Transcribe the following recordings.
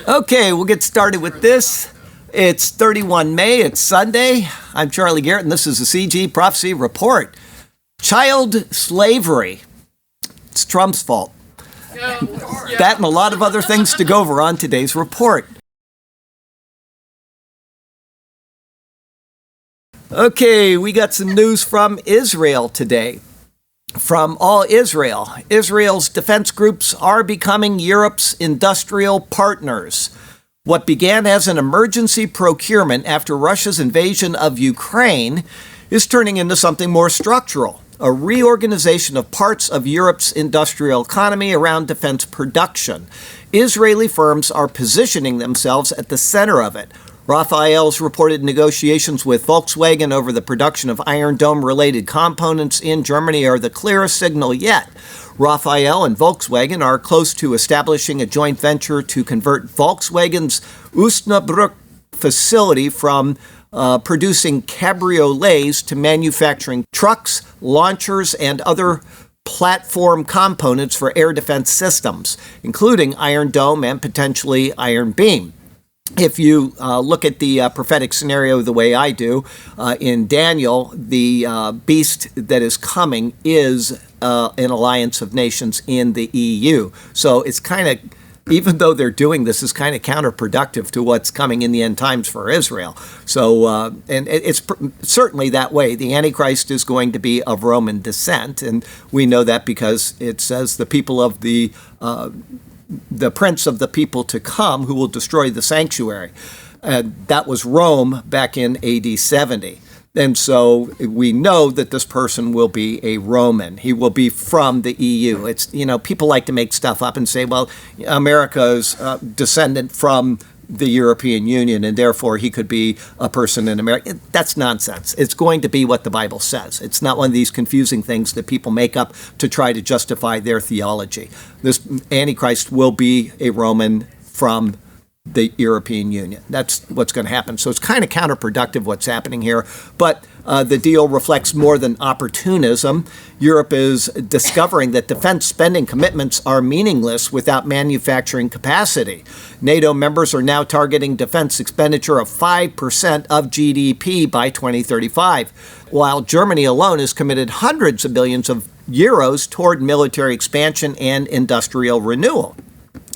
Okay, we'll get started with this. It's 31 May, it's Sunday. I'm Charlie Garrett, and this is the CG Prophecy Report. Child slavery. It's Trump's fault. That and a lot of other things to go over on today's report. Okay, we got some news from Israel today. From All Israel, Israel's defense groups are becoming Europe's industrial partners. What began as an emergency procurement after Russia's invasion of Ukraine is turning into something more structural, a reorganization of parts of Europe's industrial economy around defense production. Israeli firms are positioning themselves at the center of it. Rafael's reported negotiations with Volkswagen over the production of Iron Dome-related components in Germany are the clearest signal yet. Rafael and Volkswagen are close to establishing a joint venture to convert Volkswagen's Osnabrück facility from producing cabriolets to manufacturing trucks, launchers, and other platform components for air defense systems, including Iron Dome and potentially Iron Beam. If you look at the prophetic scenario the way I do, in Daniel, the beast that is coming is an alliance of nations in the EU. So it's kind of, even though they're doing this, is kind of counterproductive to what's coming in the end times for Israel. So, and it's certainly that way. The Antichrist is going to be of Roman descent, and we know that because it says the people of the prince of the people to come who will destroy the sanctuary. That was Rome back in AD 70. And so we know that this person will be a Roman. He will be from the EU. It's, people like to make stuff up and say, well, America's descendant from the European Union, and therefore he could be a person in America. That's nonsense. It's going to be what the Bible says. It's not one of these confusing things that people make up to try to justify their theology. This Antichrist will be a Roman from the European Union. That's what's going to happen. So it's kind of counterproductive what's happening here, but the deal reflects more than opportunism. Europe is discovering that defense spending commitments are meaningless without manufacturing capacity. NATO members are now targeting defense expenditure of 5% of GDP by 2035, while Germany alone has committed hundreds of billions of euros toward military expansion and industrial renewal.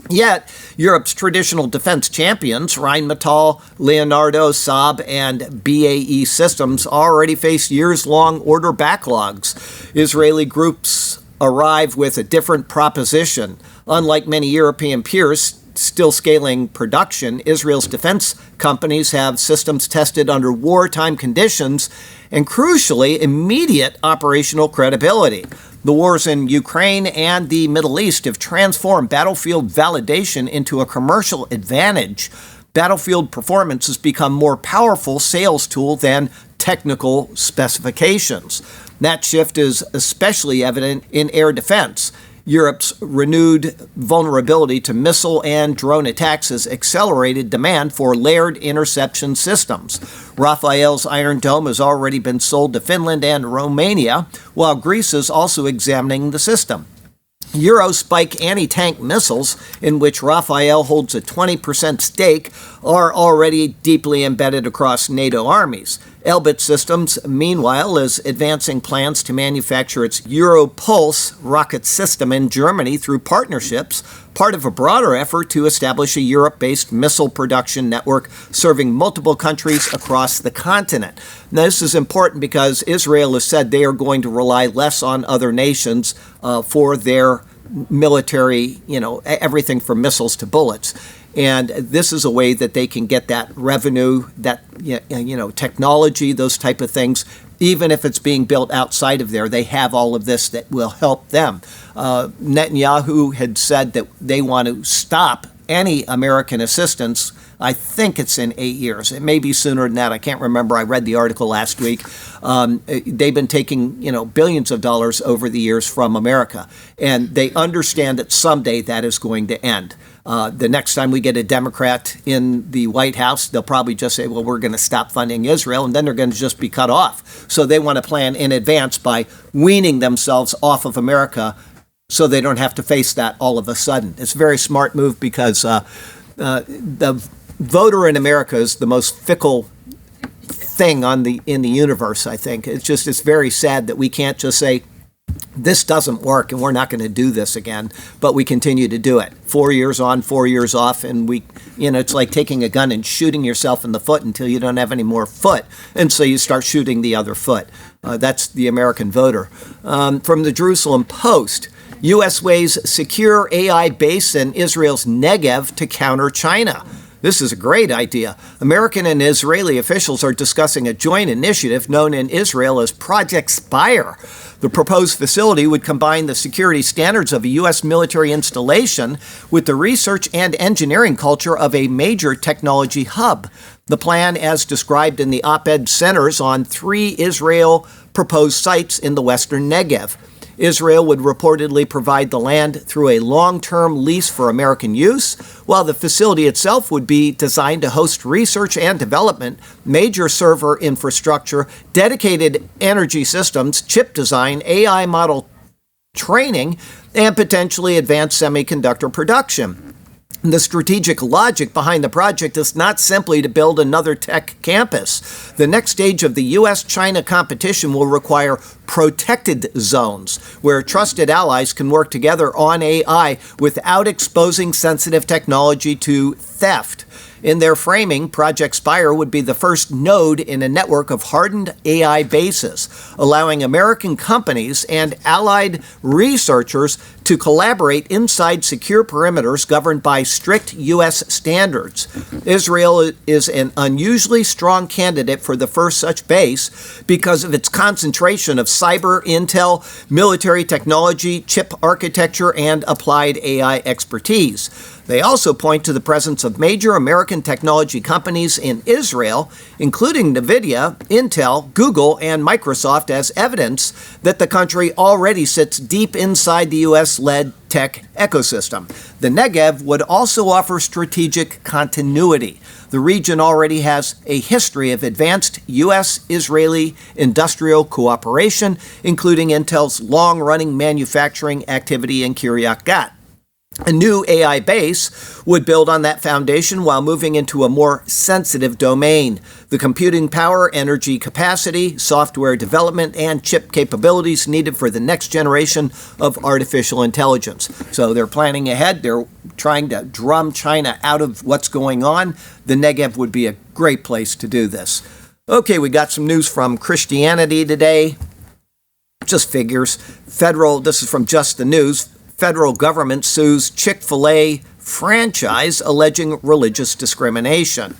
Yet, Europe's traditional defense champions, Rheinmetall, Leonardo, Saab, and BAE Systems, already face years-long order backlogs. Israeli groups arrive with a different proposition. Unlike many European peers still scaling production, Israel's defense companies have systems tested under wartime conditions and, crucially, immediate operational credibility. The wars in Ukraine and the Middle East have transformed battlefield validation into a commercial advantage. Battlefield performance has become a more powerful sales tool than technical specifications. That shift is especially evident in air defense. Europe's renewed vulnerability to missile and drone attacks has accelerated demand for layered interception systems. Rafael's Iron Dome has already been sold to Finland and Romania, while Greece is also examining the system. Eurospike anti-tank missiles, in which Rafael holds a 20% stake, are already deeply embedded across NATO armies. Elbit Systems, meanwhile, is advancing plans to manufacture its Europulse rocket system in Germany through partnerships, part of a broader effort to establish a Europe-based missile production network serving multiple countries across the continent. Now, this is important because Israel has said they are going to rely less on other nations for their military, everything from missiles to bullets. And this is a way that they can get that revenue, that, technology, those type of things. Even if it's being built outside of there, they have all of this that will help them. Netanyahu had said that they want to stop any American assistance. I think it's in 8 years. It may be sooner than that. I can't remember. I read the article last week. They've been taking, billions of dollars over the years from America. And they understand that someday that is going to end. The next time we get a Democrat in the White House, they'll probably just say, well, we're going to stop funding Israel, and then they're going to just be cut off. So they want to plan in advance by weaning themselves off of America so they don't have to face that all of a sudden. It's a very smart move because the voter in America is the most fickle thing in the universe, I think. It's very sad that we can't just say, this doesn't work and we're not going to do this again, but we continue to do it. 4 years on, 4 years off, and it's like taking a gun and shooting yourself in the foot until you don't have any more foot, and so you start shooting the other foot. That's the American voter. From the Jerusalem Post, U.S. weighs secure AI base in Israel's Negev to counter China. This is a great idea. American and Israeli officials are discussing a joint initiative known in Israel as Project Spire. The proposed facility would combine the security standards of a U.S. military installation with the research and engineering culture of a major technology hub. The plan, as described in the op-ed, centers on 3 Israel proposed sites in the western Negev. Israel would reportedly provide the land through a long-term lease for American use, while the facility itself would be designed to host research and development, major server infrastructure, dedicated energy systems, chip design, AI model training, and potentially advanced semiconductor production. The strategic logic behind the project is not simply to build another tech campus. The next stage of the U.S.-China competition will require protected zones, where trusted allies can work together on AI without exposing sensitive technology to theft. In their framing, Project Spire would be the first node in a network of hardened AI bases, allowing American companies and allied researchers to collaborate inside secure perimeters governed by strict U.S. standards. Israel is an unusually strong candidate for the first such base because of its concentration of cyber, intel, military technology, chip architecture, and applied AI expertise. They also point to the presence of major American technology companies in Israel, including NVIDIA, Intel, Google, and Microsoft, as evidence that the country already sits deep inside the U.S.-led tech ecosystem. The Negev would also offer strategic continuity. The region already has a history of advanced U.S.-Israeli industrial cooperation, including Intel's long-running manufacturing activity in Kiryat Gat. A new AI base would build on that foundation while moving into a more sensitive domain. The computing power, energy capacity, software development, and chip capabilities needed for the next generation of artificial intelligence. So they're planning ahead. They're trying to drum China out of what's going on. The Negev would be a great place to do this. Okay, we got some news from Christianity today. Just figures. This is from Just the News. Federal government sues Chick-fil-A franchise alleging religious discrimination.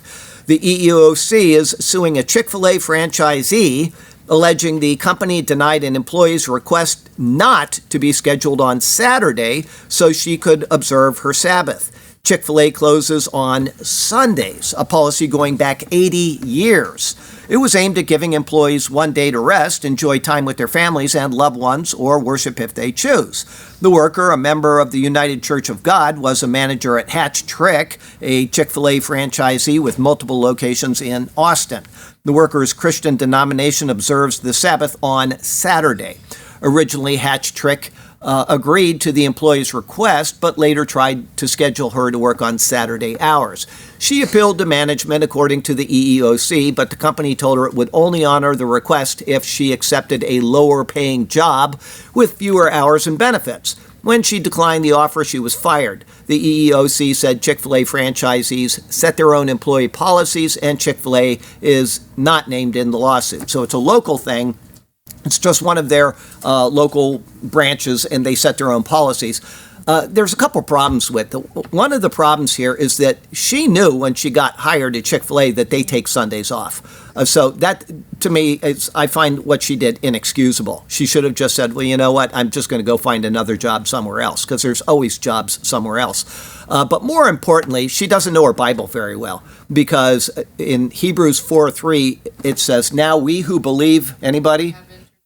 The EEOC is suing a Chick-fil-A franchisee alleging the company denied an employee's request not to be scheduled on Saturday so she could observe her Sabbath. Chick-fil-A closes on Sundays, a policy going back 80 years. It was aimed at giving employees one day to rest, enjoy time with their families and loved ones, or worship if they choose. The worker, a member of the United Church of God, was a manager at Hatch Trick, a Chick-fil-A franchisee with multiple locations in Austin. The worker's Christian denomination observes the Sabbath on Saturday. Originally, Hatch Trick agreed to the employee's request, but later tried to schedule her to work on Saturday hours. She appealed to management according to the EEOC, but the company told her it would only honor the request if she accepted a lower-paying job with fewer hours and benefits. When she declined the offer, she was fired. The EEOC said Chick-fil-A franchisees set their own employee policies, and Chick-fil-A is not named in the lawsuit. So it's a local thing. It's just one of their local branches, and they set their own policies. There's a couple problems with it. One of the problems here is that she knew when she got hired at Chick-fil-A that they take Sundays off. So that, to me, I find what she did inexcusable. She should have just said, well, you know what, I'm just going to go find another job somewhere else, because there's always jobs somewhere else. But more importantly, she doesn't know her Bible very well, because in Hebrews 4:3, it says, now we who believe, anybody?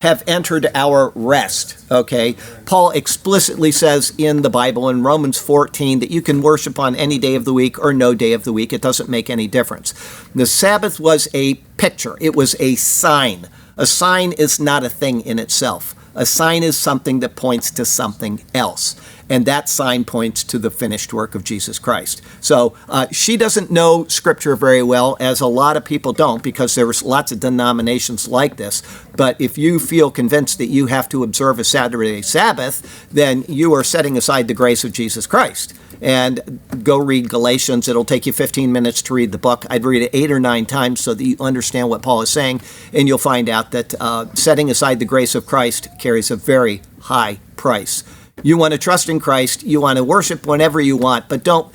Have entered our rest, okay? Paul explicitly says in the Bible in Romans 14 that you can worship on any day of the week or no day of the week. It doesn't make any difference. The Sabbath was a picture. It was a sign. A sign is not a thing in itself. A sign is something that points to something else. and that sign points to the finished work of Jesus Christ. So she doesn't know Scripture very well, as a lot of people don't, because there's lots of denominations like this. But if you feel convinced that you have to observe a Saturday Sabbath, then you are setting aside the grace of Jesus Christ. And go read Galatians. It'll take you 15 minutes to read the book. I'd read it 8 or 9 times so that you understand what Paul is saying, and you'll find out that setting aside the grace of Christ carries a very high price. You want to trust in Christ, you want to worship whenever you want, but don't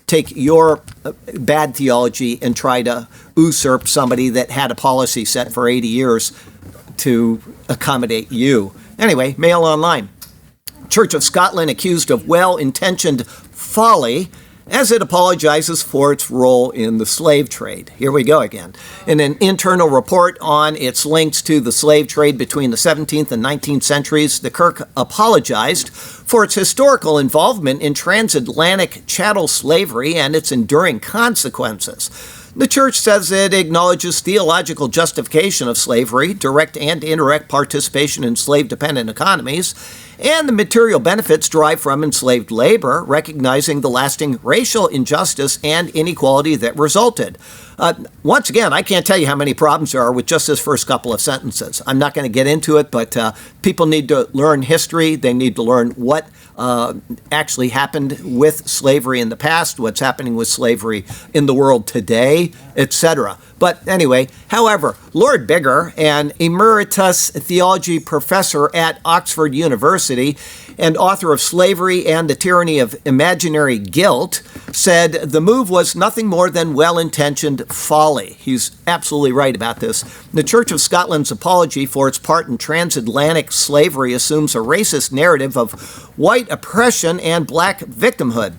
take your bad theology and try to usurp somebody that had a policy set for 80 years to accommodate you. Anyway, Mail Online. Church of Scotland accused of well-intentioned folly as it apologizes for its role in the slave trade. Here we go again. In an internal report on its links to the slave trade between the 17th and 19th centuries, the Kirk apologized for its historical involvement in transatlantic chattel slavery and its enduring consequences. The church says it acknowledges theological justification of slavery, direct and indirect participation in slave-dependent economies, and the material benefits derived from enslaved labor, recognizing the lasting racial injustice and inequality that resulted. Once again, I can't tell you how many problems there are with just this first couple of sentences. I'm not going to get into it, but people need to learn history. They need to learn what actually happened with slavery in the past, what's happening with slavery in the world today, etc. But anyway, however, Lord Bigger, an emeritus theology professor at Oxford University and author of Slavery and the Tyranny of Imaginary Guilt, said the move was nothing more than well-intentioned folly. He's absolutely right about this. The Church of Scotland's apology for its part in transatlantic slavery assumes a racist narrative of white oppression and black victimhood.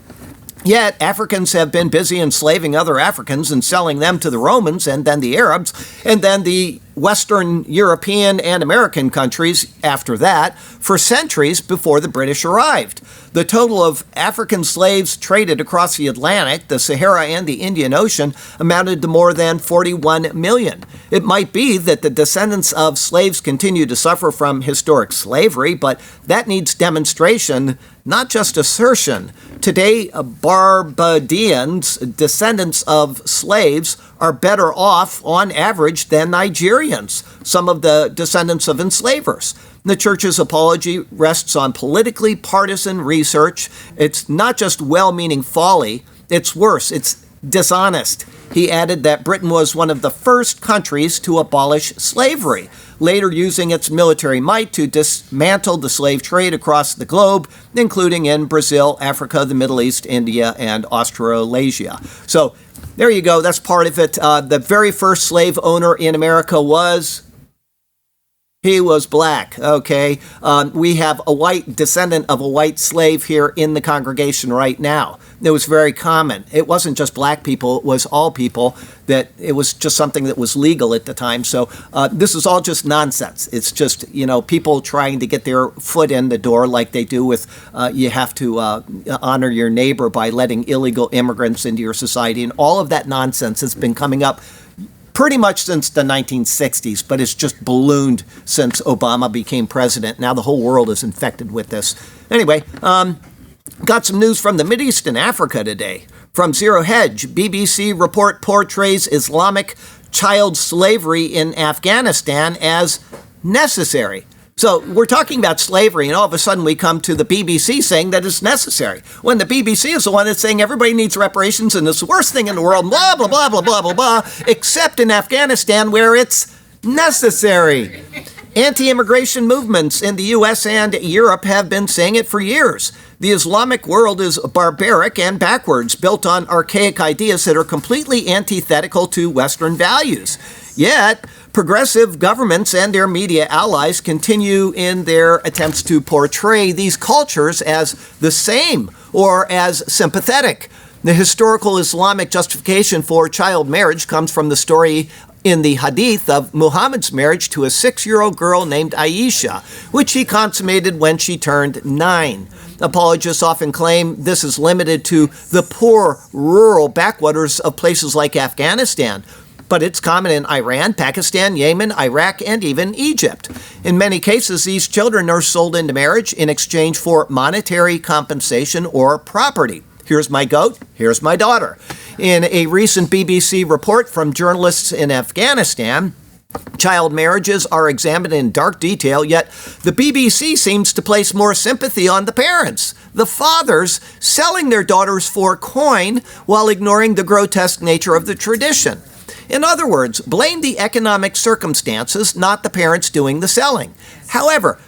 Yet, Africans have been busy enslaving other Africans and selling them to the Romans and then the Arabs and then the Western European and American countries after that for centuries before the British arrived. The total of African slaves traded across the Atlantic, the Sahara, and the Indian Ocean amounted to more than 41 million. It might be that the descendants of slaves continue to suffer from historic slavery, but that needs demonstration, not just assertion. Today, Barbadians, descendants of slaves, are better off on average than Nigerians, some of the descendants of enslavers. The church's apology rests on politically partisan research. It's not just well-meaning folly, it's worse, it's dishonest. He added that Britain was one of the first countries to abolish slavery, later using its military might to dismantle the slave trade across the globe, including in Brazil, Africa, the Middle East, India, and Australasia. So there you go. That's part of it. The very first slave owner in America was... he was black, okay? We have a white descendant of a white slave here in the congregation right now. It was very common. It wasn't just black people, it was all people. That it was just something that was legal at the time. So this is all just nonsense. It's just, people trying to get their foot in the door like they do with you have to honor your neighbor by letting illegal immigrants into your society. And all of that nonsense has been coming up pretty much since the 1960s, but it's just ballooned since Obama became president. Now the whole world is infected with this. Anyway, got some news from the Mideast and Africa today. From Zero Hedge, BBC report portrays Islamic child slavery in Afghanistan as necessary. So we're talking about slavery, and all of a sudden we come to the BBC saying that it's necessary, when the BBC is the one that's saying everybody needs reparations and it's the worst thing in the world, blah, blah, blah, blah, blah, blah, blah, except in Afghanistan where it's necessary. Anti-immigration movements in the U.S. and Europe have been saying it for years. The Islamic world is barbaric and backwards, built on archaic ideas that are completely antithetical to Western values. Yet, progressive governments and their media allies continue in their attempts to portray these cultures as the same or as sympathetic. The historical Islamic justification for child marriage comes from the story in the Hadith of Muhammad's marriage to a 6-year-old girl named Aisha, which he consummated when she turned 9. Apologists often claim this is limited to the poor, rural backwaters of places like Afghanistan. but it's common in Iran, Pakistan, Yemen, Iraq, and even Egypt. In many cases, these children are sold into marriage in exchange for monetary compensation or property. Here's my goat, here's my daughter. In a recent BBC report from journalists in Afghanistan, child marriages are examined in dark detail, yet the BBC seems to place more sympathy on the parents, the fathers selling their daughters for coin while ignoring the grotesque nature of the tradition. In other words, blame the economic circumstances, not the parents doing the selling. However,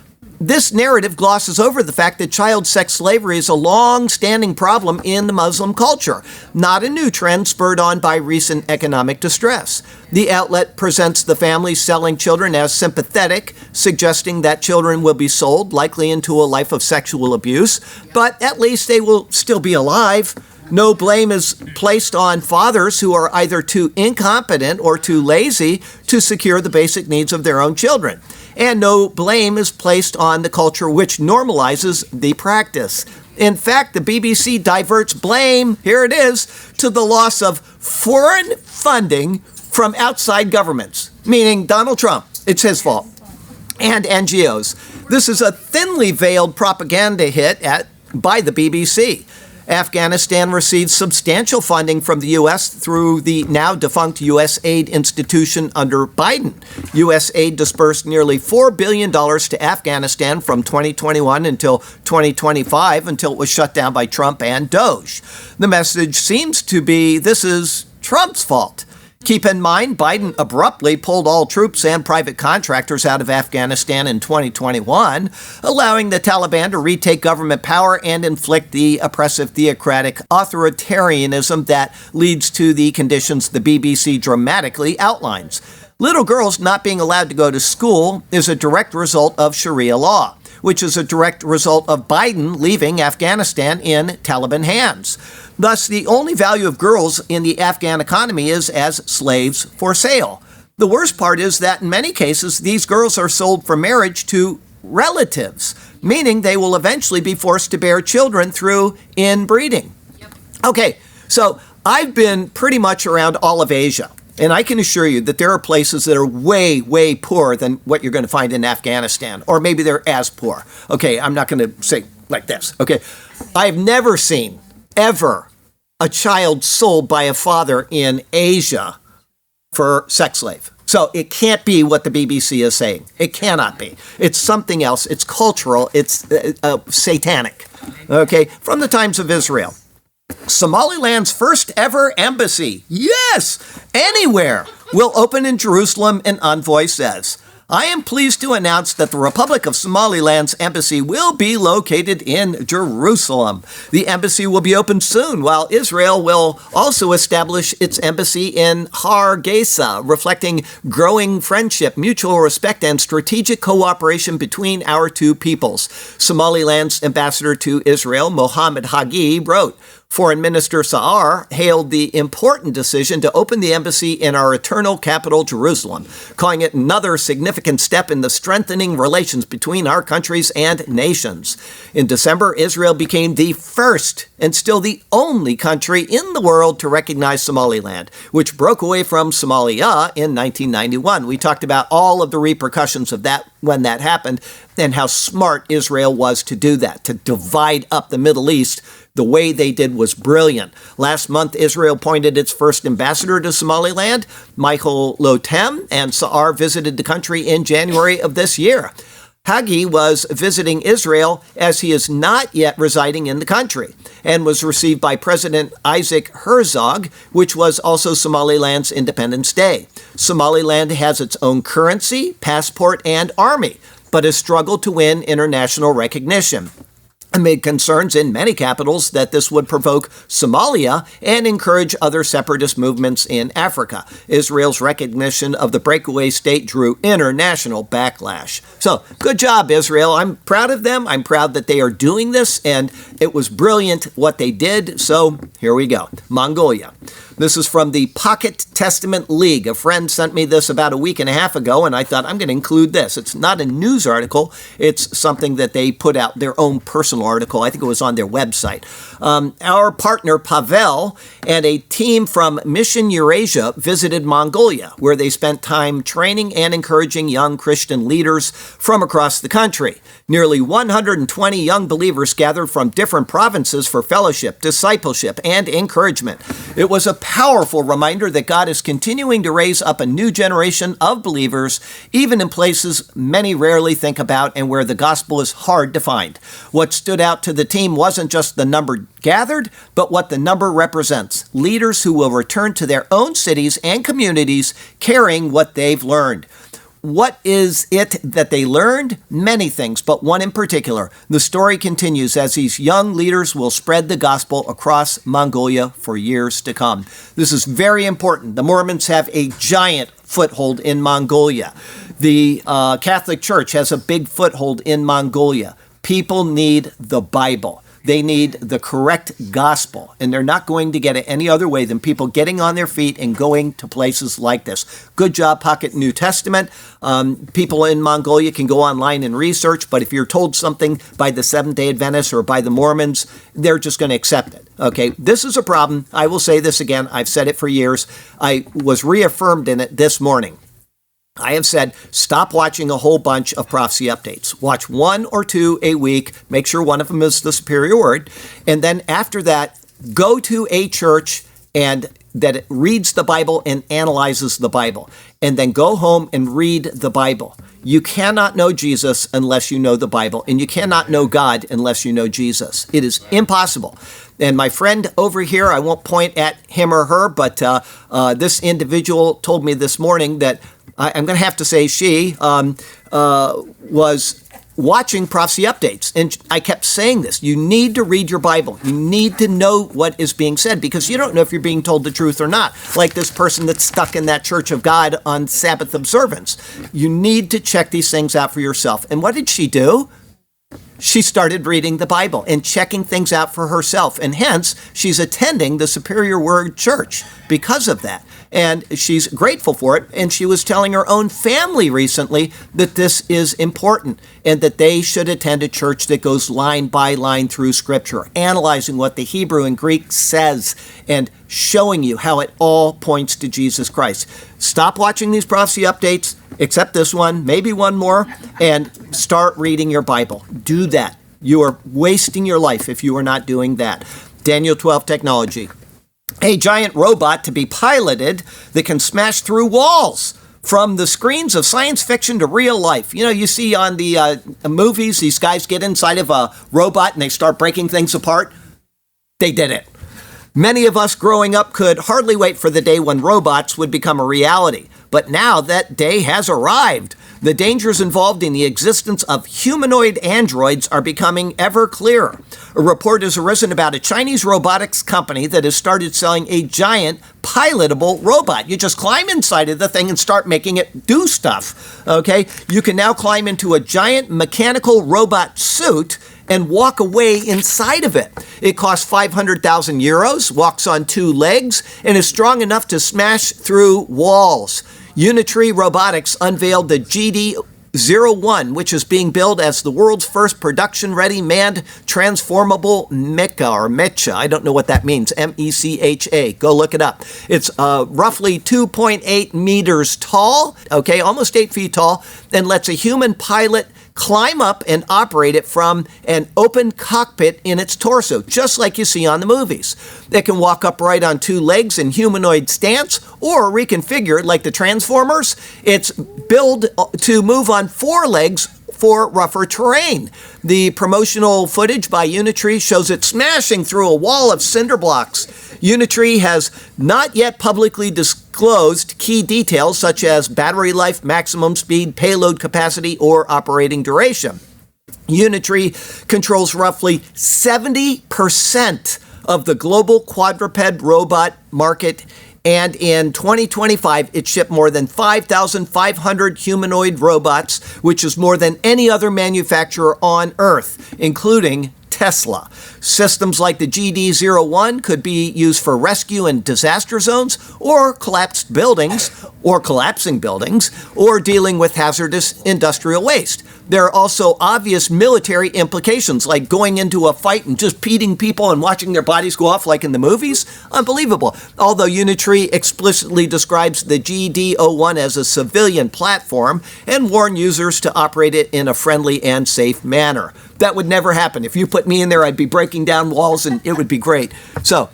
this narrative glosses over the fact that child sex slavery is a long-standing problem in the Muslim culture, not a new trend spurred on by recent economic distress. The outlet presents the families selling children as sympathetic, suggesting that children will be sold, likely into a life of sexual abuse, but at least they will still be alive. No blame is placed on fathers who are either too incompetent or too lazy to secure the basic needs of their own children. And no blame is placed on the culture which normalizes the practice. In fact, the BBC diverts blame, here it is, to the loss of foreign funding from outside governments, meaning Donald Trump. It's his fault. And NGOs. This is a thinly veiled propaganda hit by the BBC. Afghanistan received substantial funding from the U.S. through the now defunct U.S. aid institution under Biden. U.S. aid dispersed nearly $4 billion to Afghanistan from 2021 until 2025, until it was shut down by Trump and Doge. The message seems to be this is Trump's fault. Keep in mind, Biden abruptly pulled all troops and private contractors out of Afghanistan in 2021, allowing the Taliban to retake government power and inflict the oppressive theocratic authoritarianism that leads to the conditions the BBC dramatically outlines. Little girls not being allowed to go to school is a direct result of Sharia law, which is a direct result of Biden leaving Afghanistan in Taliban hands. Thus, the only value of girls in the Afghan economy is as slaves for sale. The worst part is that in many cases, these girls are sold for marriage to relatives, meaning they will eventually be forced to bear children through inbreeding. Okay, so I've been pretty much around all of Asia. And I can assure you that there are places that are way, way poorer than what you're going to find in Afghanistan. Or maybe they're as poor. Okay, I'm not going to say like this. Okay, I've never seen, ever, a child sold by a father in Asia for sex slave. So it can't be what the BBC is saying. It cannot be. It's something else. It's cultural. It's satanic. Okay, from the times of Israel. Somaliland's first ever embassy, yes, anywhere, will open in Jerusalem, an envoy says. I am pleased to announce that the Republic of Somaliland's embassy will be located in Jerusalem. The embassy will be open soon, while Israel will also establish its embassy in Hargeisa, reflecting growing friendship, mutual respect, and strategic cooperation between our two peoples. Somaliland's ambassador to Israel, Mohammed Hagi, wrote, Foreign Minister Saar hailed the important decision to open the embassy in our eternal capital, Jerusalem, calling it another significant step in the strengthening relations between our countries and nations. In December, Israel became the first and still the only country in the world to recognize Somaliland, which broke away from Somalia in 1991. We talked about all of the repercussions of that when that happened and how smart Israel was to do that, to divide up the Middle East. The way they did was brilliant. Last month, Israel appointed its first ambassador to Somaliland, Michael Lotem, and Saar visited the country in January of this year. Hagi was visiting Israel as he is not yet residing in the country and was received by President Isaac Herzog, which was also Somaliland's Independence Day. Somaliland has its own currency, passport, and army, but has struggled to win international recognition. Amid concerns in many capitals that this would provoke Somalia and encourage other separatist movements in Africa. Israel's recognition of the breakaway state drew international backlash. So, good job, Israel. I'm proud of them. I'm proud that they are doing this, and it was brilliant what they did. So, here we go. Mongolia. This is from the Pocket Testament League. A friend sent me this about a week and a half ago, and I thought, I'm going to include this. It's not a news article. It's something that they put out, their own personal article. I think it was on their website. Our partner Pavel and a team from Mission Eurasia visited Mongolia, where they spent time training and encouraging young Christian leaders from across the country. Nearly 120 young believers gathered from different provinces for fellowship, discipleship, and encouragement. It was a powerful reminder that God is continuing to raise up a new generation of believers, even in places many rarely think about and where the gospel is hard to find. What stood out to the team wasn't just the number gathered, but what the number represents. Leaders who will return to their own cities and communities carrying what they've learned. What is it that they learned? Many things, but one in particular. The story continues as these young leaders will spread the gospel across Mongolia for years to come. This is very important. The Mormons have a giant foothold in Mongolia. The Catholic Church has a big foothold in Mongolia. People need the Bible. They need the correct gospel, and they're not going to get it any other way than people getting on their feet and going to places like this. Good job, Pocket New Testament. People in Mongolia can go online and research, but if you're told something by the Seventh-day Adventists or by the Mormons, they're just going to accept it. Okay, this is a problem. I will say this again. I've said it for years. I was reaffirmed in it this morning. I have said, stop watching a whole bunch of prophecy updates. Watch 1 or 2 a week. Make sure one of them is the superior word. And then after that, go to a church and that it reads the Bible and analyzes the Bible. And then go home and read the Bible. You cannot know Jesus unless you know the Bible. And you cannot know God unless you know Jesus. It is impossible. And my friend over here, I won't point at him or her, but this individual told me this morning that I'm going to have to say she was watching prophecy updates. And I kept saying this. You need to read your Bible. You need to know what is being said because you don't know if you're being told the truth or not. Like this person that's stuck in that Church of God on Sabbath observance. You need to check these things out for yourself. And what did she do? She started reading the Bible and checking things out for herself. And hence, she's attending the Superior Word Church because of that. And she's grateful for it. And she was telling her own family recently that this is important and that they should attend a church that goes line by line through Scripture, analyzing what the Hebrew and Greek says and showing you how it all points to Jesus Christ. Stop watching these prophecy updates, except this one, maybe one more, and start reading your Bible. Do that. You are wasting your life if you are not doing that. Daniel 12 technology. A giant robot to be piloted that can smash through walls. From the screens of science fiction to real life. You know, you see on the movies, these guys get inside of a robot and they start breaking things apart. They did it. Many of us growing up could hardly wait for the day when robots would become a reality. But now that day has arrived. The dangers involved in the existence of humanoid androids are becoming ever clearer. A report has arisen about a Chinese robotics company that has started selling a giant pilotable robot. You just climb inside of the thing and start making it do stuff, okay? You can now climb into a giant mechanical robot suit and walk away inside of it. It costs 500,000 euros, walks on 2 legs, and is strong enough to smash through walls. Unitree Robotics unveiled the GD01, which is being billed as the world's first production-ready manned transformable mecha. I don't know what that means, M-E-C-H-A. Go look it up. It's roughly 2.8 meters tall, okay, almost 8 feet tall, and lets a human pilot climb up and operate it from an open cockpit in its torso, just like you see on the movies. It can walk upright on 2 legs in humanoid stance or reconfigured like the Transformers. It's built to move on 4 legs for rougher terrain. The promotional footage by Unitree shows it smashing through a wall of cinder blocks. Unitree has not yet publicly disclosed key details such as battery life, maximum speed, payload capacity, or operating duration. Unitree controls roughly 70% of the global quadruped robot market, and in 2025, it shipped more than 5,500 humanoid robots, which is more than any other manufacturer on Earth, including Tesla. Systems like the GD-01 could be used for rescue in disaster zones or collapsing buildings, or dealing with hazardous industrial waste. There are also obvious military implications, like going into a fight and just beating people and watching their bodies go off like in the movies. Unbelievable. Although Unitree explicitly describes the GD-01 as a civilian platform and warn users to operate it in a friendly and safe manner. That would never happen. If you put me in there, I'd be breaking down walls and it would be great. So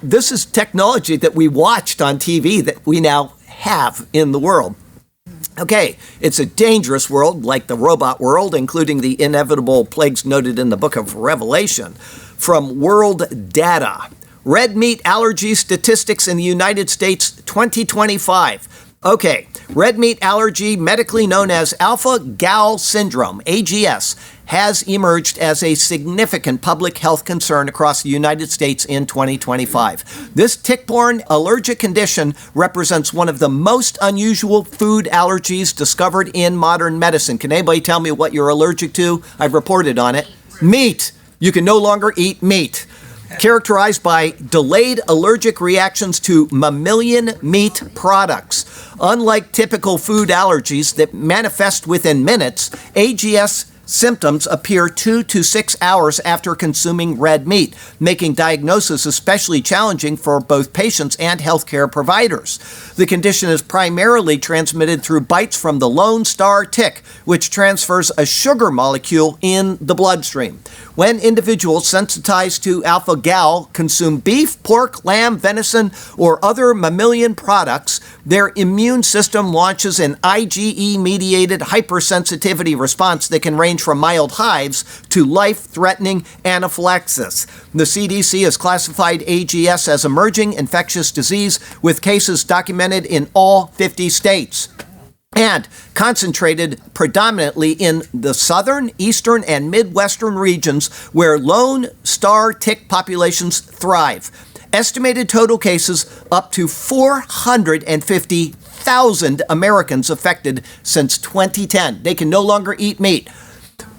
this is technology that we watched on TV that we now have in the world. Okay, it's a dangerous world, like the robot world, including the inevitable plagues noted in the book of Revelation. From World Data, red meat allergy statistics in the United States 2025. Okay, red meat allergy, medically known as alpha-gal syndrome, AGS, has emerged as a significant public health concern across the United States in 2025. This tick-borne allergic condition represents one of the most unusual food allergies discovered in modern medicine. Can anybody tell me what you're allergic to? I've reported on it. Meat. You can no longer eat meat. Characterized by delayed allergic reactions to mammalian meat products. Unlike typical food allergies that manifest within minutes, AGS symptoms appear 2 to 6 hours after consuming red meat, making diagnosis especially challenging for both patients and healthcare providers. The condition is primarily transmitted through bites from the Lone Star tick, which transfers a sugar molecule in the bloodstream. When individuals sensitized to alpha-gal consume beef, pork, lamb, venison, or other mammalian products, their immune system launches an IgE-mediated hypersensitivity response that can range from mild hives to life-threatening anaphylaxis. The CDC has classified AGS as emerging infectious disease, with cases documented in all 50 states. And concentrated predominantly in the southern, eastern, and midwestern regions where Lone Star tick populations thrive. Estimated total cases up to 450,000 Americans affected since 2010. They can no longer eat meat.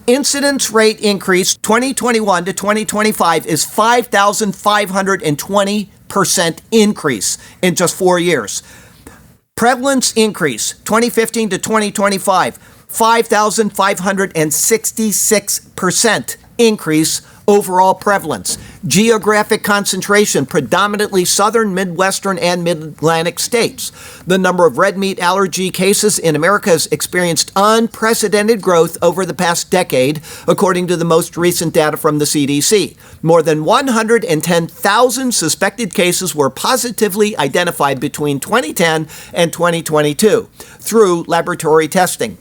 Incidence rate increase 2021 to 2025 is 5,520% increase in just 4 years. Prevalence increase, 2015 to 2025, 5,566% increase overall prevalence. Geographic concentration, predominantly southern, midwestern, and mid-Atlantic states. The number of red meat allergy cases in America has experienced unprecedented growth over the past decade, according to the most recent data from the CDC. More than 110,000 suspected cases were positively identified between 2010 and 2022 through laboratory testing.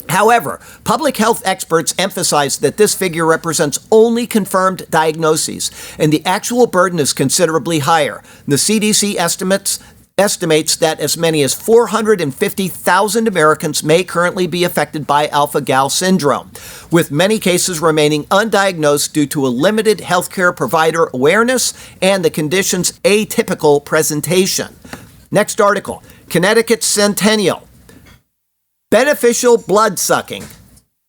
However, public health experts emphasize that this figure represents only confirmed diagnoses, and the actual burden is considerably higher. The CDC estimates that as many as 450,000 Americans may currently be affected by alpha-gal syndrome, with many cases remaining undiagnosed due to a limited healthcare provider awareness and the condition's atypical presentation. Next article, Connecticut Centennial. Beneficial blood sucking.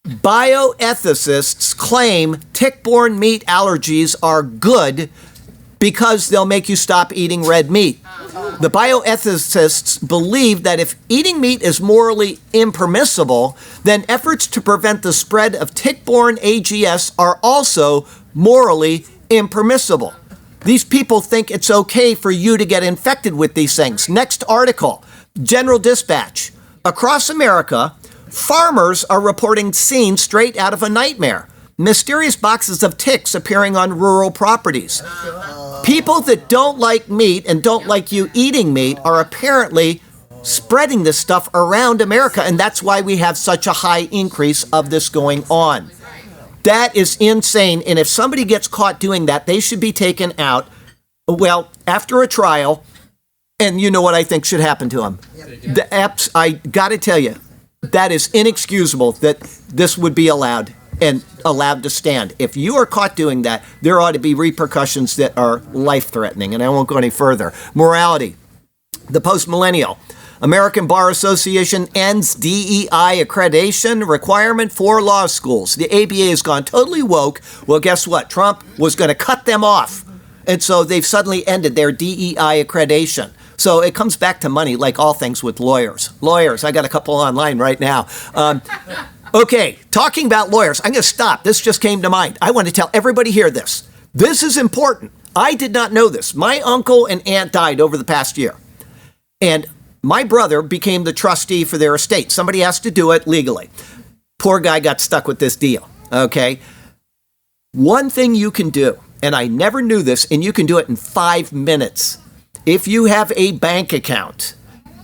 Bioethicists claim tick-borne meat allergies are good because they'll make you stop eating red meat. The bioethicists believe that if eating meat is morally impermissible, then efforts to prevent the spread of tick-borne AGS are also morally impermissible. These people think it's okay for you to get infected with these things. Next article, General Dispatch. Across America, farmers are reporting scenes straight out of a nightmare. Mysterious boxes of ticks appearing on rural properties. People that don't like meat and don't like you eating meat are apparently spreading this stuff around America, and that's why we have such a high increase of this going on. That is insane, and if somebody gets caught doing that, they should be taken out, well, after a trial. And you know what I think should happen to them. The apps, I got to tell you, that is inexcusable that this would be allowed and allowed to stand. If you are caught doing that, there ought to be repercussions that are life-threatening, and I won't go any further. Morality. The post-millennial. American Bar Association ends DEI accreditation requirement for law schools. The ABA has gone totally woke. Well, guess what? Trump was going to cut them off. And so they've suddenly ended their DEI accreditation. So it comes back to money, like all things with lawyers. Lawyers, I got a couple online right now. Okay, talking about lawyers, I'm going to stop. This just came to mind. I want to tell everybody here this. This is important. I did not know this. My uncle and aunt died over the past year. And my brother became the trustee for their estate. Somebody has to do it legally. Poor guy got stuck with this deal, okay? One thing you can do, and I never knew this, and you can do it in 5 minutes. If you have a bank account,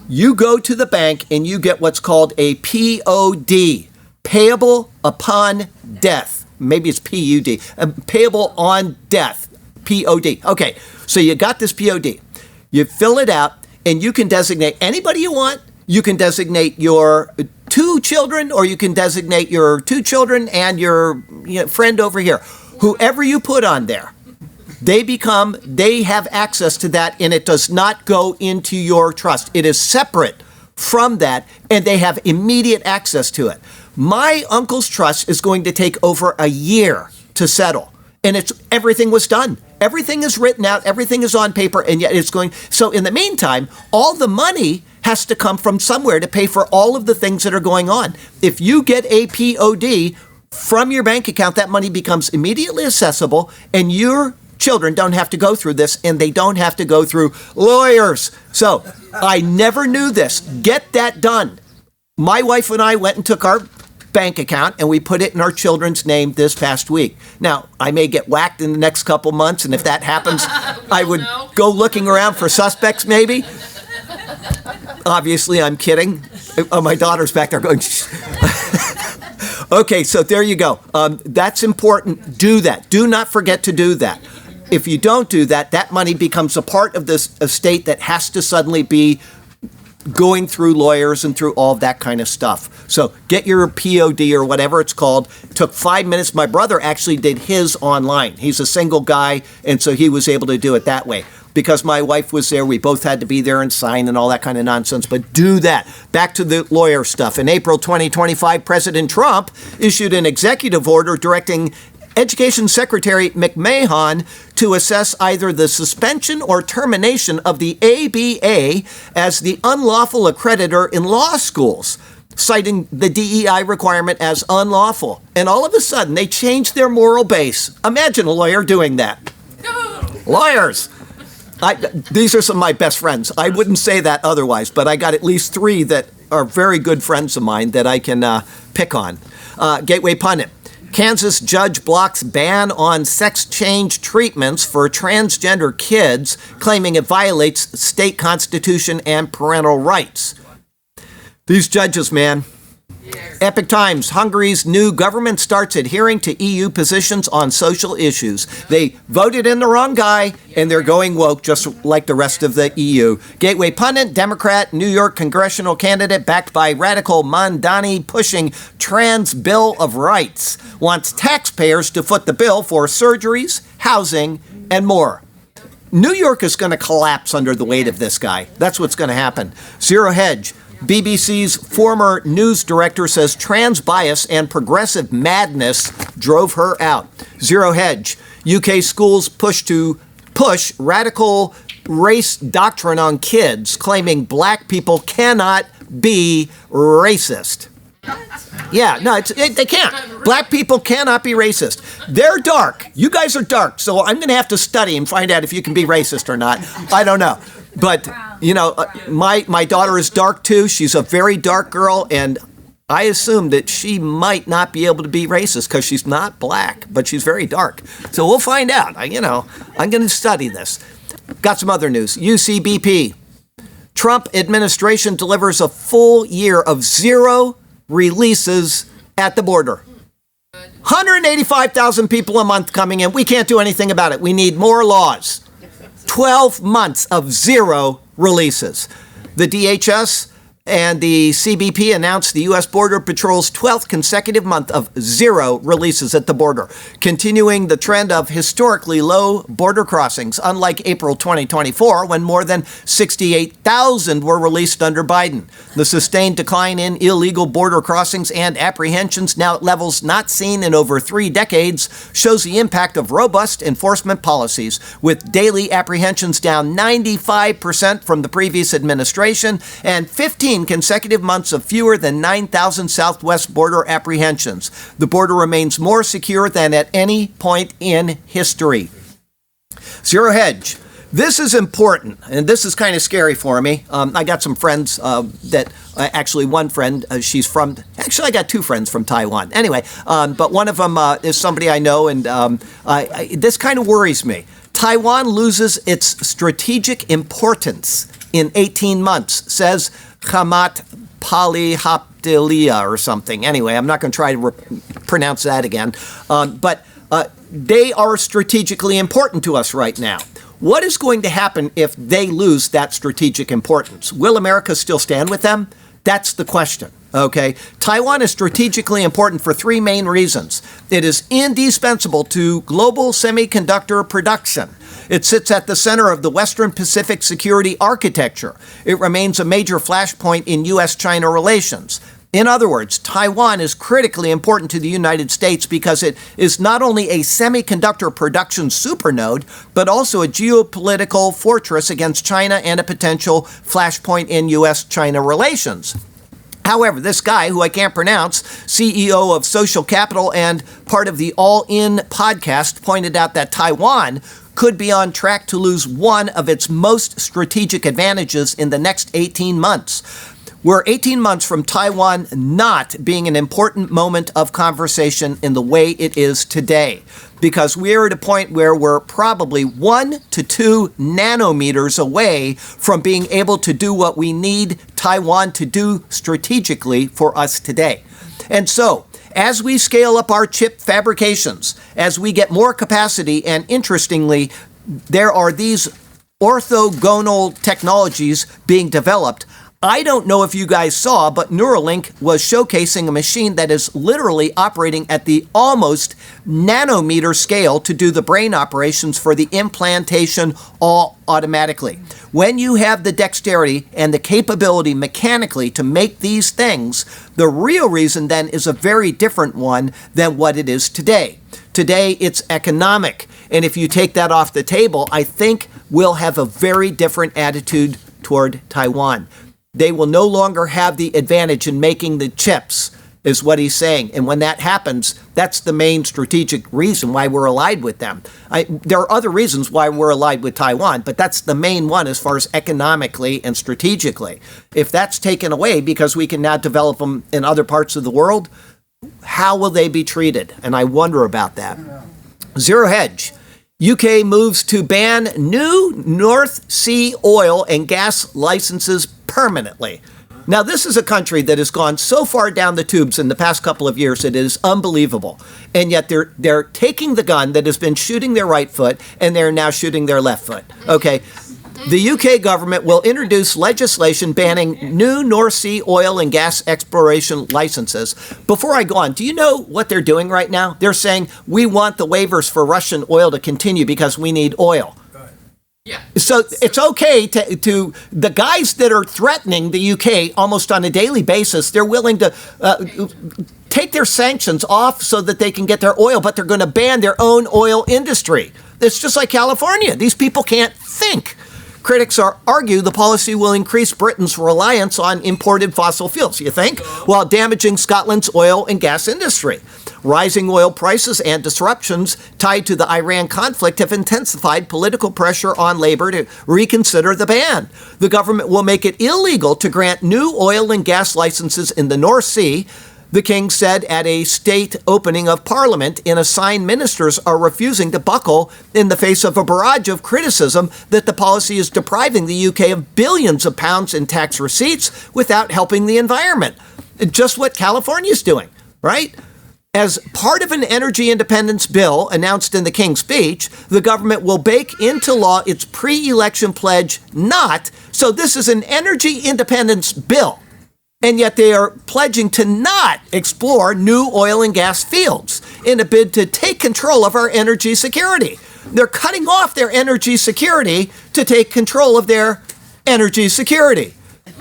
you go to the bank and you get what's called a POD, payable upon death. Maybe it's PUD, payable on death, POD. Okay, so you got this POD. You fill it out and you can designate anybody you want. You can designate your 2 children, or you can designate your 2 children and your friend over here. Whoever you put on there, they have access to that, and it does not go into your trust. It is separate from that, and they have immediate access to it. My uncle's trust is going to take over a year to settle, and everything was done. Everything is written out, everything is on paper, and yet it's going. So in the meantime, all the money has to come from somewhere to pay for all of the things that are going on. If you get a POD from your bank account, that money becomes immediately accessible, and your children don't have to go through this, and they don't have to go through lawyers. So I never knew this. Get that done. My wife and I went and took our bank account and we put it in our children's name this past week. Now, I may get whacked in the next couple months, and if that happens, I would go looking around for suspects maybe. Obviously, I'm kidding. Oh, my daughter's back there going, okay, so there you go. That's important. Do that. Do not forget to do that. If you don't do that, that money becomes a part of this estate that has to suddenly be going through lawyers and through all of that kind of stuff. So get your POD or whatever it's called. Took 5 minutes. My brother actually did his online. He's a single guy, and so he was able to do it that way. Because my wife was there, we both had to be there and sign and all that kind of nonsense. But do that. Back to the lawyer stuff. In April 2025, President Trump issued an executive order directing Education Secretary McMahon to assess either the suspension or termination of the ABA as the unlawful accreditor in law schools, citing the DEI requirement as unlawful. And all of a sudden, they changed their moral base. Imagine a lawyer doing that. Lawyers! These are some of my best friends. I wouldn't say that otherwise, but I got at least 3 that are very good friends of mine that I can pick on. Gateway Pundit. Kansas judge blocks ban on sex change treatments for transgender kids, claiming it violates state constitution and parental rights. These judges, man. Epic Times, Hungary's new government starts adhering to EU positions on social issues. They voted in the wrong guy, and they're going woke just like the rest of the EU. Gateway Pundit, Democrat, New York congressional candidate backed by radical Mondani pushing trans Bill of Rights, wants taxpayers to foot the bill for surgeries, housing, and more. New York is going to collapse under the weight of this guy. That's what's going to happen. Zero Hedge. BBC's former news director says trans bias and progressive madness drove her out. Zero Hedge. UK schools push radical race doctrine on kids, claiming black people cannot be racist. Yeah, no, they can't. Black people cannot be racist. They're dark. You guys are dark, so I'm going to have to study and find out if you can be racist or not. I don't know. But, my daughter is dark too. She's a very dark girl, and I assume that she might not be able to be racist because she's not black, but she's very dark. So we'll find out. I'm going to study this. Got some other news. UCBP. Trump administration delivers a full year of 0 releases at the border. 185,000 people a month coming in. We can't do anything about it. We need more laws. 12 months of 0 releases. The DHS And the CBP announced the U.S. Border Patrol's 12th consecutive month of zero releases at the border, continuing the trend of historically low border crossings, unlike April 2024, when more than 68,000 were released under Biden. The sustained decline in illegal border crossings and apprehensions, now at levels not seen in over 3 decades, shows the impact of robust enforcement policies, with daily apprehensions down 95% from the previous administration and 15 consecutive months of fewer than 9,000 southwest border apprehensions. The border remains more secure than at any point in history. Zero Hedge. This is important, and this is kind of scary for me. I got some friends actually one friend, I got 2 friends from Taiwan. Anyway, but one of them is somebody I know, and this kind of worries me. Taiwan loses its strategic importance in 18 months, says Khamat Palihapitiya or something. Anyway, I'm not going to try to pronounce that again. But they are strategically important to us right now. What is going to happen if they lose that strategic importance? Will America still stand with them? That's the question. Okay. Taiwan is strategically important for 3 main reasons. It is indispensable to global semiconductor production. It sits at the center of the Western Pacific security architecture. It remains a major flashpoint in U.S.-China relations. In other words, Taiwan is critically important to the United States because it is not only a semiconductor production supernode, but also a geopolitical fortress against China and a potential flashpoint in U.S.-China relations. However, this guy, who I can't pronounce, CEO of Social Capital and part of the All In podcast, pointed out that Taiwan could be on track to lose one of its most strategic advantages in the next 18 months. We're 18 months from Taiwan not being an important moment of conversation in the way it is today, because we're at a point where we're probably 1 to 2 nanometers away from being able to do what we need Taiwan to do strategically for us today. And so, as we scale up our chip fabrications, as we get more capacity, and interestingly, there are these orthogonal technologies being developed. I don't know if you guys saw, but Neuralink was showcasing a machine that is literally operating at the almost nanometer scale to do the brain operations for the implantation all automatically. When you have the dexterity and the capability mechanically to make these things, the real reason then is a very different one than what it is today. Today, it's economic. And if you take that off the table, I think we'll have a very different attitude toward Taiwan. They will no longer have the advantage in making the chips, is what he's saying. And when that happens, that's the main strategic reason why we're allied with them. There are other reasons why we're allied with Taiwan, but that's the main one as far as economically and strategically. If that's taken away because we can now develop them in other parts of the world, how will they be treated? And I wonder about that. Zero Hedge. UK moves to ban new North Sea oil and gas licenses permanently. Now, this is a country that has gone so far down the tubes in the past couple of years, it is unbelievable. And yet they're taking the gun that has been shooting their right foot, and they're now shooting their left foot. Okay. The UK government will introduce legislation banning new North Sea oil and gas exploration licenses. Before I go on, do you know what they're doing right now? They're saying, we want the waivers for Russian oil to continue because we need oil. Yeah. So it's okay to the guys that are threatening the UK almost on a daily basis, they're willing to take their sanctions off so that they can get their oil, but they're going to ban their own oil industry. It's just like California. These people can't think. Critics argue the policy will increase Britain's reliance on imported fossil fuels, you think, while damaging Scotland's oil and gas industry. Rising oil prices and disruptions tied to the Iran conflict have intensified political pressure on Labour to reconsider the ban. The government will make it illegal to grant new oil and gas licenses in the North Sea, the King said at a state opening of Parliament, in a sign ministers are refusing to buckle in the face of a barrage of criticism that the policy is depriving the UK of billions of pounds in tax receipts without helping the environment. Just what California's doing, right? As part of an energy independence bill announced in the King's speech, the government will bake into law its pre-election pledge not, so this is an energy independence bill. And yet they are pledging to not explore new oil and gas fields in a bid to take control of our energy security. They're cutting off their energy security to take control of their energy security.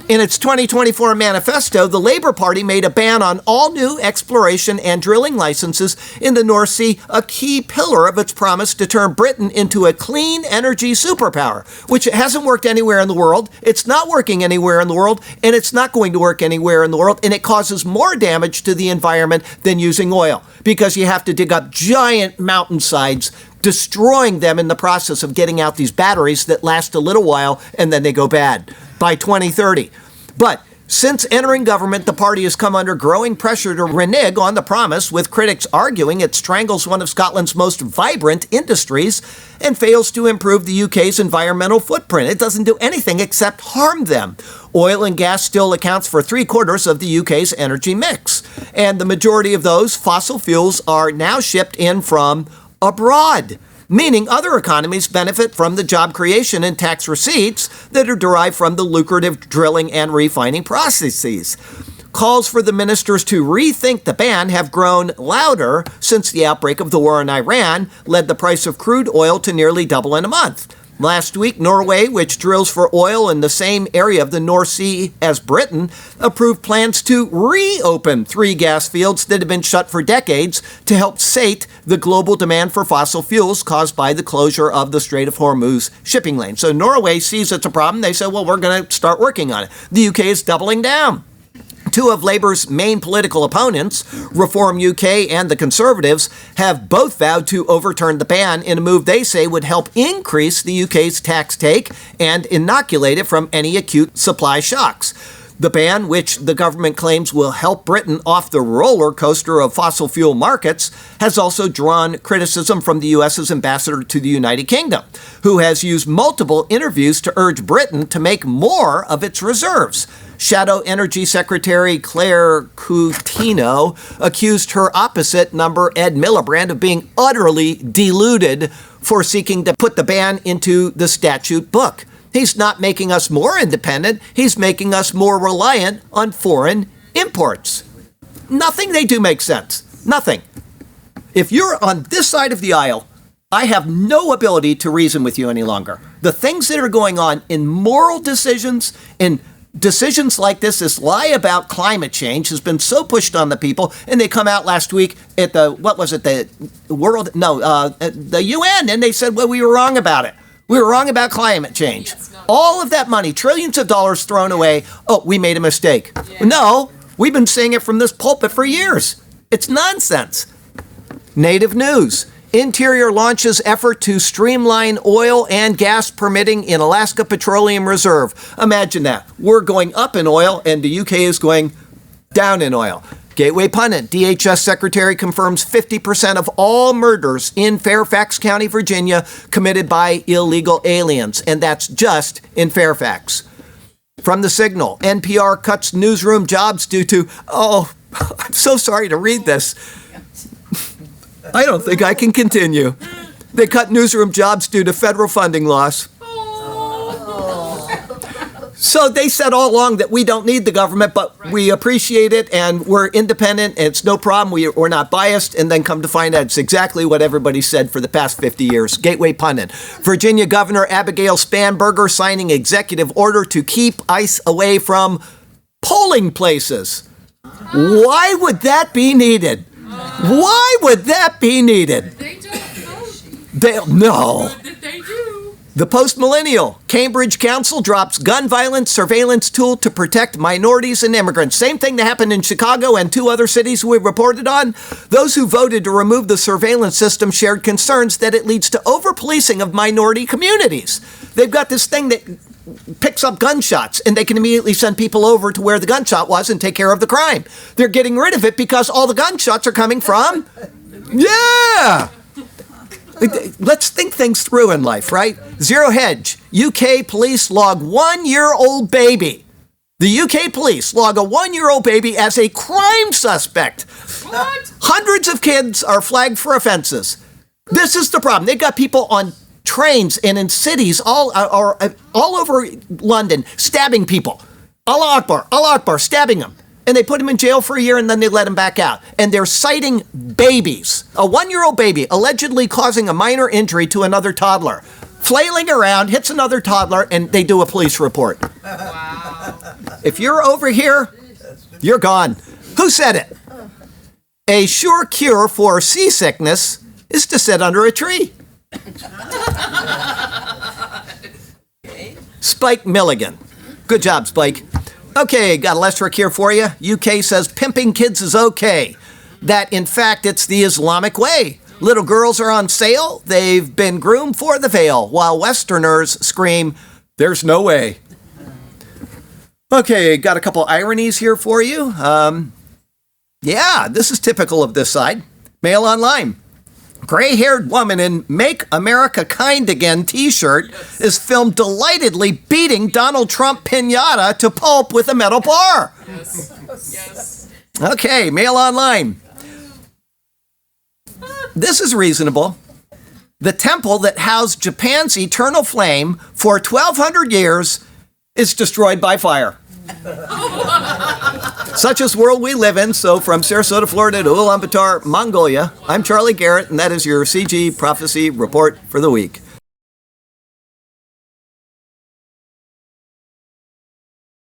In its 2024 manifesto, the Labour Party made a ban on all new exploration and drilling licenses in the North Sea a key pillar of its promise to turn Britain into a clean energy superpower, which hasn't worked anywhere in the world, it's not working anywhere in the world, and it's not going to work anywhere in the world, and it causes more damage to the environment than using oil, because you have to dig up giant mountainsides, destroying them in the process of getting out these batteries that last a little while and then they go bad by 2030. But since entering government, the party has come under growing pressure to renege on the promise, with critics arguing it strangles one of Scotland's most vibrant industries and fails to improve the UK's environmental footprint. It doesn't do anything except harm them. Oil and gas still accounts for 3/4 of the UK's energy mix, and the majority of those fossil fuels are now shipped in from abroad, meaning other economies benefit from the job creation and tax receipts that are derived from the lucrative drilling and refining processes. Calls for the ministers to rethink the ban have grown louder since the outbreak of the war in Iran led the price of crude oil to nearly double in a month. Last week, Norway, which drills for oil in the same area of the North Sea as Britain, approved plans to reopen 3 gas fields that have been shut for decades to help sate the global demand for fossil fuels caused by the closure of the Strait of Hormuz shipping lane. So Norway sees it's a problem. They say, well, we're going to start working on it. The UK is doubling down. 2 of Labour's main political opponents, Reform UK and the Conservatives, have both vowed to overturn the ban in a move they say would help increase the UK's tax take and inoculate it from any acute supply shocks. The ban, which the government claims will help Britain off the roller coaster of fossil fuel markets, has also drawn criticism from the U.S.'s ambassador to the United Kingdom, who has used multiple interviews to urge Britain to make more of its reserves. Shadow Energy Secretary Claire Coutinho accused her opposite number, Ed Miliband, of being utterly deluded for seeking to put the ban into the statute book. He's not making us more independent. He's making us more reliant on foreign imports. Nothing they do makes sense. Nothing. If you're on this side of the aisle, I have no ability to reason with you any longer. The things that are going on in moral decisions, in decisions like this lie about climate change has been so pushed on the people, and they come out last week at the UN, and they said, well, we were wrong about it. We were wrong about climate change. All of that money, trillions of dollars thrown away. Oh, we made a mistake. Yeah. No, we've been saying it from this pulpit for years. It's nonsense. Native news. Interior launches effort to streamline oil and gas permitting in Alaska Petroleum Reserve. Imagine that. We're going up in oil and the UK is going down in oil. Gateway pundit, DHS Secretary confirms 50% of all murders in Fairfax County, Virginia, committed by illegal aliens. And that's just in Fairfax. From the Signal, NPR cuts newsroom jobs due to, I'm so sorry to read this. I don't think I can continue. They cut newsroom jobs due to federal funding loss. So they said all along that we don't need the government, but we appreciate it and we're independent and it's no problem. We're not biased. And then come to find out it's exactly what everybody said for the past 50 years. Gateway pundit. Virginia Governor Abigail Spanberger signing executive order to keep ICE away from polling places. Why would that be needed? Why would that be needed? They don't know. No. They do. The Post-Millennial. Cambridge Council drops gun violence surveillance tool to protect minorities and immigrants. Same thing that happened in Chicago and 2 other cities we reported on. Those who voted to remove the surveillance system shared concerns that it leads to over-policing of minority communities. They've got this thing that picks up gunshots, and they can immediately send people over to where the gunshot was and take care of the crime. They're getting rid of it because all the gunshots are coming from... Yeah! Let's think things through in life, right? Zero Hedge. UK police log 1-year-old baby. The UK police log a 1-year-old baby as a crime suspect. What? Hundreds of kids are flagged for offenses. This is the problem. They've got people on trains and in cities all over London stabbing people. Allah Akbar, stabbing him. And they put him in jail for a year and then they let him back out. And they're citing babies. A 1-year-old baby allegedly causing a minor injury to another toddler. Flailing around, hits another toddler, and they do a police report. Wow. If you're over here, you're gone. Who said it? A sure cure for seasickness is to sit under a tree. Spike Milligan. Good job, Spike. Okay, got a lesser cure for you. UK says pimping kids is okay. That, in fact, it's the Islamic way. Little girls are on sale. They've been groomed for the veil, while Westerners scream, there's no way. Okay, got a couple ironies here for you. Yeah, this is typical of this side. Mail Online. Gray-haired woman in Make America Kind Again t-shirt is filmed delightedly beating Donald Trump pinata to pulp with a metal bar. Yes. Yes. Okay, Mail Online. This is reasonable. The temple that housed Japan's eternal flame for 1,200 years is destroyed by fire. Such is the world we live in. So from Sarasota, Florida to Ulaanbaatar, Mongolia, I'm Charlie Garrett, and that is your CG Prophecy Report for the week.